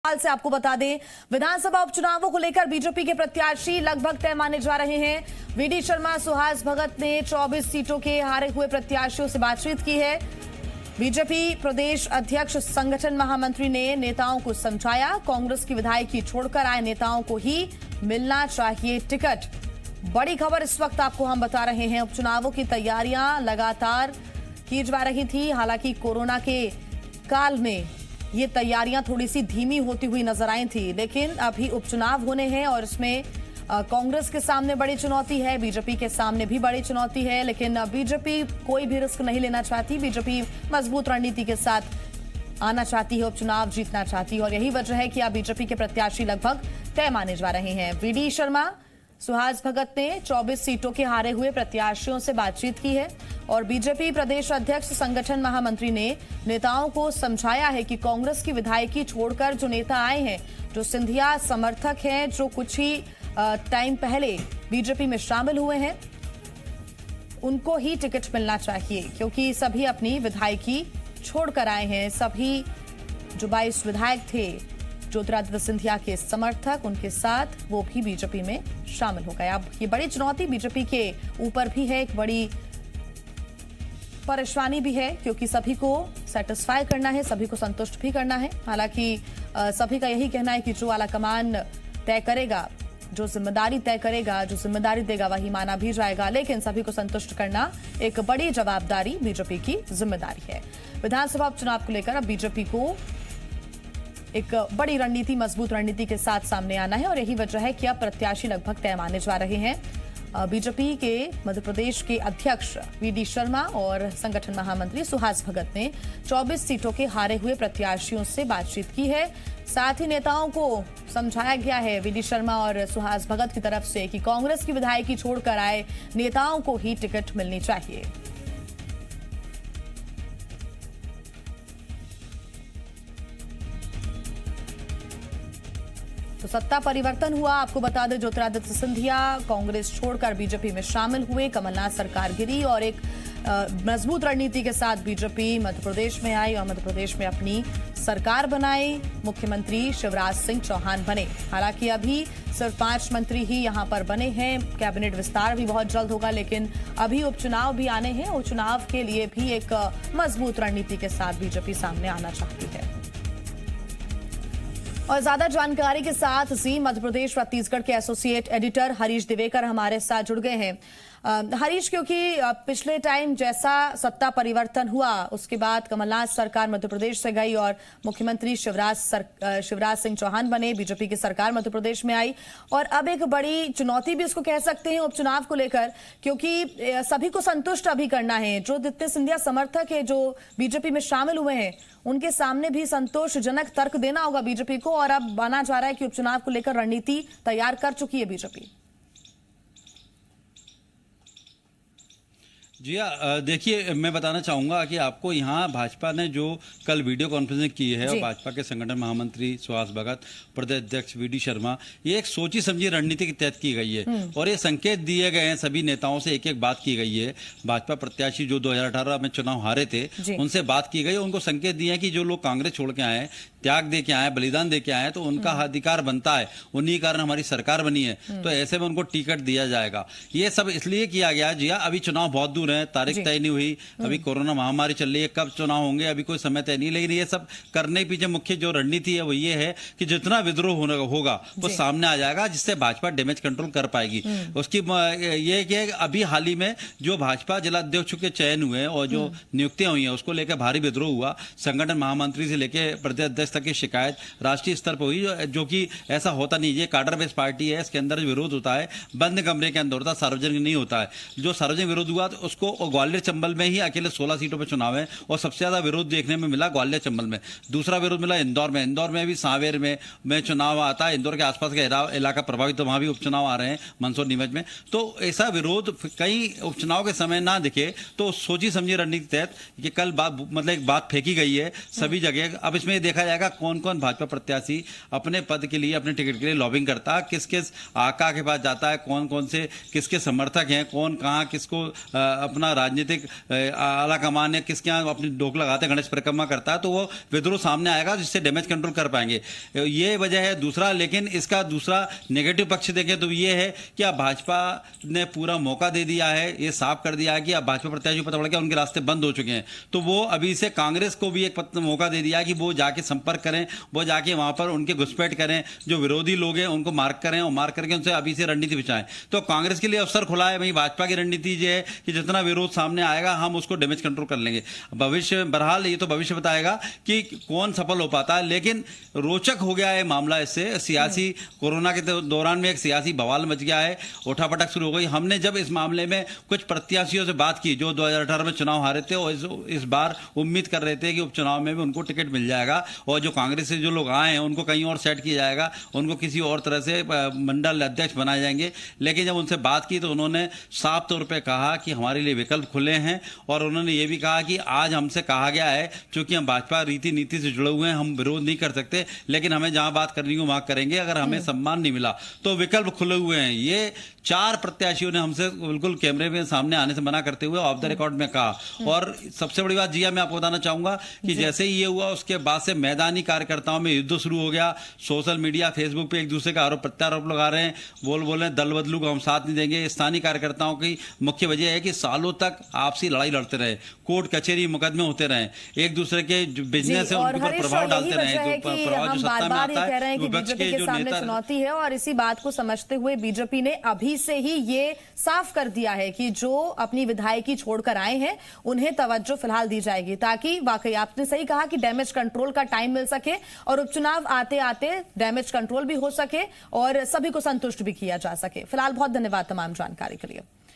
हाल से आपको बता दें, विधानसभा उपचुनावों को लेकर बीजेपी के प्रत्याशी लगभग तय माने जा रहे हैं। वीडी शर्मा, सुहास भगत ने 24 सीटों के हारे हुए प्रत्याशियों से बातचीत की है। बीजेपी प्रदेश अध्यक्ष संगठन महामंत्री ने नेताओं को समझाया, कांग्रेस की विधायकी छोड़कर आए नेताओं को ही मिलना चाहिए टिकट। बड़ी खबर इस वक्त आपको हम बता रहे हैं। उपचुनावों की तैयारियां लगातार की जा रही थी। हालांकि कोरोना के काल में ये तैयारियां थोड़ी सी धीमी होती हुई नजर आई थी, लेकिन अभी उपचुनाव होने हैं और इसमें कांग्रेस के सामने बड़ी चुनौती है, बीजेपी के सामने भी बड़ी चुनौती है। लेकिन बीजेपी कोई भी रिस्क नहीं लेना चाहती। बीजेपी मजबूत रणनीति के साथ आना चाहती है, उपचुनाव जीतना चाहती है और यही वजह है कि अब बीजेपी के प्रत्याशी लगभग तय माने जा रहे हैं। वीडी शर्मा, सुहास भगत ने 24 सीटों के हारे हुए प्रत्याशियों से बातचीत की है और बीजेपी प्रदेश अध्यक्ष संगठन महामंत्री ने नेताओं को समझाया है कि कांग्रेस की विधायकी छोड़कर जो नेता आए हैं, जो सिंधिया समर्थक हैं, जो कुछ ही टाइम पहले बीजेपी में शामिल हुए हैं, उनको ही टिकट मिलना चाहिए, क्योंकि सभी अपनी विधायकी छोड़कर आए हैं। सभी जो 22 विधायक थे ज्योतिरादित्य सिंधिया के समर्थक, उनके साथ वो भी बीजेपी में शामिल हो गए। अब ये बड़ी चुनौती बीजेपी के ऊपर भी है, एक बड़ी परेशानी भी है, क्योंकि सभी को सेटिस्फाई करना है, सभी को संतुष्ट भी करना है। हालांकि सभी का यही कहना है कि जो आला कमान तय करेगा, जो जिम्मेदारी तय करेगा, जो जिम्मेदारी देगा, वही माना भी जाएगा। लेकिन सभी को संतुष्ट करना एक बड़ी जवाबदारी बीजेपी की जिम्मेदारी है। विधानसभा उपचुनाव को लेकर अब बीजेपी को एक बड़ी रणनीति, मजबूत रणनीति के साथ सामने आना है और यही वजह है कि अब प्रत्याशी लगभग तय माने जा रहे हैं। बीजेपी के मध्य प्रदेश के अध्यक्ष वीडी शर्मा और संगठन महामंत्री सुहास भगत ने 24 सीटों के हारे हुए प्रत्याशियों से बातचीत की है। साथ ही नेताओं को समझाया गया है, वीडी शर्मा और सुहास भगत की तरफ से, कि कांग्रेस की विधायकी छोड़कर आए नेताओं को ही टिकट मिलनी चाहिए। तो सत्ता परिवर्तन हुआ। आपको बता दें, ज्योतिरादित्य सिंधिया कांग्रेस छोड़कर बीजेपी में शामिल हुए, कमलनाथ सरकार गिरी और एक मजबूत रणनीति के साथ बीजेपी मध्य प्रदेश में आई और मध्य प्रदेश में अपनी सरकार बनाई। मुख्यमंत्री शिवराज सिंह चौहान बने। हालांकि अभी सिर्फ 5 मंत्री ही यहां पर बने हैं, कैबिनेट विस्तार भी बहुत जल्द होगा, लेकिन अभी उपचुनाव भी आने हैं। उपचुनाव के लिए भी एक मजबूत रणनीति के साथ बीजेपी सामने आना चाहती है। और ज्यादा जानकारी के साथ जी मध्य प्रदेश छत्तीसगढ़ के एसोसिएट एडिटर हरीश दिवेकर हमारे साथ जुड़ गए हैं। हरीश, क्योंकि पिछले टाइम जैसा सत्ता परिवर्तन हुआ, उसके बाद कमलनाथ सरकार मध्य प्रदेश से गई और मुख्यमंत्री शिवराज सिंह चौहान बने, बीजेपी की सरकार मध्य प्रदेश में आई और अब एक बड़ी चुनौती भी इसको कह सकते हैं उपचुनाव को लेकर, क्योंकि सभी को संतुष्ट अभी करना है। जो जितने सिंधिया समर्थक है जो बीजेपी में शामिल हुए हैं, उनके सामने भी संतोषजनक तर्क देना होगा बीजेपी को और अब माना जा रहा है कि उपचुनाव को लेकर रणनीति तैयार कर चुकी है बीजेपी। जी देखिए, मैं बताना चाहूँगा कि आपको यहाँ भाजपा ने जो कल वीडियो कॉन्फ्रेंसिंग की है और भाजपा के संगठन महामंत्री सुहास भगत, प्रदेश अध्यक्ष वीडी शर्मा, ये एक सोची समझी रणनीति के तहत की गई है और ये संकेत दिए गए हैं सभी नेताओं से। एक एक बात की गई है। भाजपा प्रत्याशी जो 2018 में चुनाव हारे थे, उनसे बात की गई, उनको संकेत दिए हैं कि जो लोग कांग्रेस छोड़ के आए, त्याग दे के आए, बलिदान दे के आए, तो उनका अधिकार बनता है, उन्हीं कारण हमारी सरकार बनी है, तो ऐसे में उनको टिकट दिया जाएगा। ये सब इसलिए किया गया जी, अभी चुनाव बहुत दूर है, तारीख तय नहीं हुई, अभी कोरोना महामारी चल रही है, कब चुनाव होंगे अभी कोई समय तय नहीं। लेकिन ये सब करने के पीछे मुख्य जो रणनीति है वो ये है कि जितना विद्रोह होगा वो सामने आ जाएगा, जिससे भाजपा डैमेज कंट्रोल कर पाएगी। उसकी ये कि अभी हाल ही में जो भाजपा जिला अध्यक्ष के चयन हुए और जो नियुक्तियां हुई हैं, उसको लेकर भारी विद्रोह हुआ। संगठन महामंत्री से लेकर प्रदेश अध्यक्ष तक की शिकायत राष्ट्रीय स्तर पर हुई, जो कि ऐसा होता नहीं। ये काडर बेस्ड पार्टी है, इसके अंदर विरोध होता है, बंद कमरे के अंदर होता है, सार्वजनिक नहीं होता है। जो सार्वजनिक विरोध हुआ तो उसको ग्वालियर चंबल में ही अकेले 16 सीटों पर चुनाव है और सबसे ज्यादा विरोध देखने में मिला ग्वालियर चंबल में। दूसरा विरोध मिला इंदौर में। इंदौर में भी सांवेर में चुनाव आता है, इंदौर के आसपास का इलाका प्रभावित, तो वहां भी उपचुनाव आ रहे हैं, मंदसौर नीमच में। तो ऐसा विरोध कहीं उपचुनाव के समय ना दिखे, तो सोची समझी रणनीति तहत कि कल एक बात फेंकी गई है सभी जगह। अब इसमें देखा जाएगा जाएगा कौन कौन भाजपा प्रत्याशी अपने पद के लिए, अपने टिकट के लिए लॉबिंग करता है, किस किस आका के पास जाता है, कौन कौन से किसके समर्थक हैं, कौन कहाँ किसको अपना राजनीतिक आला कमान है, किसके यहाँ अपनी डोक लगाते हैं, गणेश परिक्रमा करता है, तो वो विद्रोह सामने आएगा जिससे डैमेज कंट्रोल कर पाएंगे। ये वजह है। दूसरा, लेकिन इसका दूसरा नेगेटिव पक्ष देखें तो ये है कि अब भाजपा ने पूरा मौका दे दिया है, ये साफ कर दिया है कि अब भाजपा प्रत्याशी पता पड़ गया उनके रास्ते बंद हो चुके हैं, तो वो अभी से कांग्रेस को भी एक मौका दे दिया कि वो जाके संपर्क करें, वो जाके वहां पर उनके घुसपैठ करें, जो विरोधी लोग हैं उनको मार्क करें और मार्क करके उनसे अभी से रणनीति बिछाएं। तो कांग्रेस के लिए अवसर खुला है। वहीं भाजपा की रणनीति ये है कि जितना विरोध सामने आएगा हम उसको डैमेज कंट्रोल कर लेंगे। भविष्य बहरहाल ये तो भविष्य बताएगा कि कौन सफल हो पाता है, लेकिन रोचक हो गया है मामला। इससे सियासी कोरोना के दौरान में एक सियासी बवाल मच गया है, उठापटक शुरू हो गई। हमने जब इस मामले में कुछ प्रत्याशियों से बात की जो 2018 में चुनाव हारे थे और इस बार उम्मीद कर रहे थे कि उपचुनाव में भी उनको टिकट मिल जाएगा और जो कांग्रेस से जो लोग आए हैं उनको कहीं और सेट किया जाएगा, उनको किसी और तरह से मंडल अध्यक्ष बनाए जाएंगे। लेकिन जब उनसे बात की तो उन्होंने साफ तौर पे कहा कि हमारे लिए विकल्प खुले हैं और उन्होंने ये भी कहा कि आज हमसे कहा गया है, चूंकि हम भाजपा रीति नीति से जुड़े हुए हैं, हम विरोध नहीं कर सकते, लेकिन हमें जहां बात करनी हो वहां करेंगे, अगर हमें सम्मान नहीं मिला तो विकल्प खुले हुए हैं। ये 4 प्रत्याशियों ने हमसे बिल्कुल कैमरे में सामने आने से मना करते हुए ऑफ द रिकॉर्ड में कहा। और सबसे बड़ी बात जिया मैं आपको बताना चाहूंगा कि जैसे ही ये हुआ उसके बाद से मैदानी कार्यकर्ताओं में युद्ध शुरू हो गया। सोशल मीडिया, फेसबुक पे एक दूसरे का आरोप प्रत्यारोप लगा रहे हैं, बोल रहे हैं दल बदलू को हम साथ नहीं देंगे। स्थानीय कार्यकर्ताओं की मुख्य वजह है कि सालों तक आपसी लड़ाई लड़ते रहे, कोर्ट कचहरी मुकदमे होते रहे, एक दूसरे के बिजनेस है उनके ऊपर प्रभाव डालते रहे, जो प्रभाव जो सत्ता में आता है विपक्ष के जो नेता चुनौती है। और इसी बात को समझते हुए बीजेपी ने अभी से ही ये साफ कर दिया है कि जो अपनी विधायकी छोड़कर आए हैं उन्हें तवज्जो फिलहाल दी जाएगी, ताकि वाकई आपने सही कहा कि डैमेज कंट्रोल का टाइम मिल सके और उपचुनाव आते आते डैमेज कंट्रोल भी हो सके और सभी को संतुष्ट भी किया जा सके। फिलहाल बहुत धन्यवाद तमाम जानकारी के लिए।